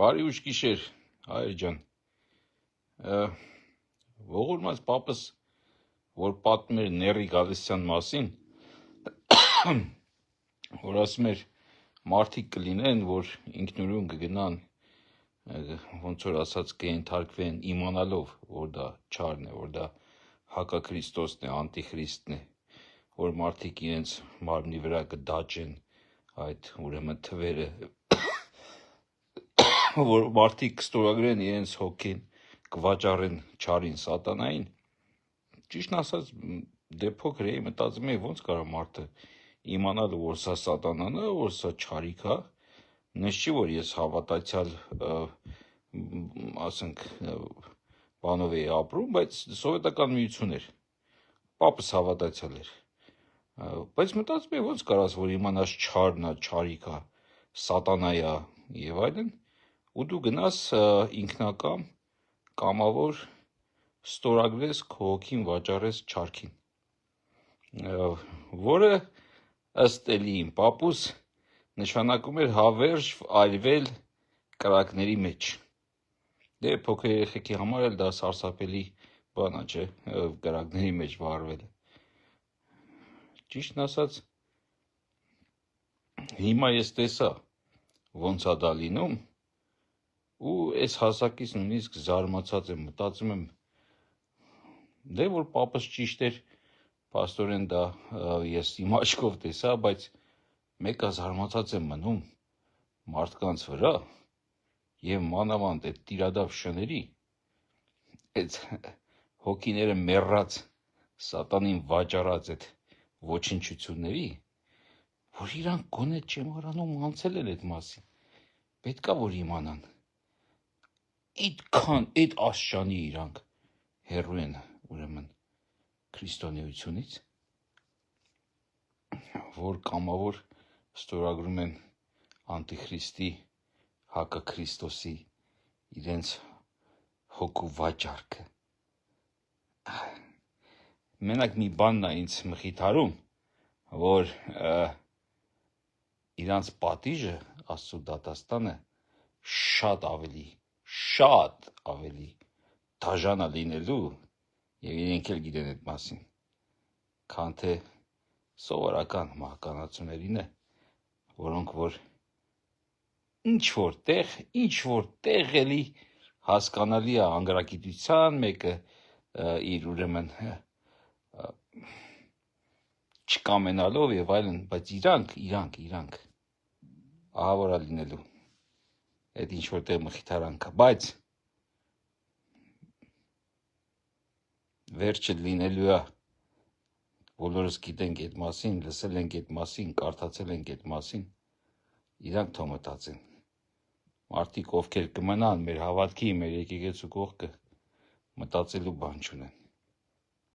Բարի ուշ գիշեր, հայր ջան, ողորմած պապս, որ պատմում էր Ների Գալստյան մասին, որ ասում էր մարդիկ կլինեն, որ ինքնուրույն կգնան, ոնց որ ասած կենթարկվեն իմանալով, որ դա չարն է, որ դա հակաքրիստոսն է, անտիխրիստն է, որ մարդիկ իրենց մարմնի վրա կդաջեն այդ ուրեմն թվերը, որ մարդիկ կստորագրեն իրենց հոգին, կվաճառեն չարին սատանային, ճիշտն ասած դե փոքր էի մտածում էի ոնց կարա մարդը իմանալ որ սա սատանան է, որ սա չարիք է, նես չի որ ես հավատացյալ ասենք բանով էի ապրում, բայց սովետական միություն էր, պապս հավատացյալ էր, բայց մտածում էի ոնց կարաս որ իմանաս չարն է, չարիք է, սատանա է եւ այլն, ու դու գնաս ինքնակամ կամավոր ստորագրես քո հոգին վաճառես չարքին, որը ըստ էլի իմ պապուս նշանակում էր հավերժ այրվել կրակների մեջ, դե փոքր երեխեքի համար էլ դա սարսափելի բան է, չէ, կրակների մեջ վառվելը, ճիշտն ասած հիմա ես տեսա ոնց է դա լինում, ու այս հասակից նույնիսկ զարմացած եմ, մտածում եմ, դե որ պապս ճիշտ էր, փաստորեն դա ես իմ աչքով տեսա, բայց մեկը զարմացած եմ մնում մարդկանց վրա եւ մանավանդ այդ տիրադավ շների, այդ հոգիները մեռած, սատանին վաճառած այդ ոչնչությունների, որ իրանք գոնե չեմարանում անցել են այդ մասին, պետքա որ իմանան, այդքան, այդ աստիճանի իրանք հեռու են ուրեմն քրիստոնեությունից, որ կամավոր ստորագրում են անտիխրիստի, հակաքրիստոսի իրենց հոգու վաճառքը, մենակ մի բանն է ինձ մխիթարում, որ իրանց պատիժը Աստծո դատաստանը շատ ավելի դաժան է լինելու եւ իրենք էլ գիտեն այդ մասին, քան թե սովորական մահկանացուներին է, որոնք որ ինչ որ տեղ էլի հասկանալի է անգրագիտության մեկը իր ուրեմն չկամենալով եւ այլն, բայց իրանք ահա որ է լինելու այդ ինչ որտեղ մխիթարանքը, բայց վերջը լինելու է, բոլորս գիտենք այդ մասին, լսել ենք այդ մասին, կարդացել ենք այդ մասին, իրանք թող մտածեն, մարդիկ ովքեր կմնան մեր հավատքի, մեր եկեղեցու կողքը, մտածելու բան չունեն,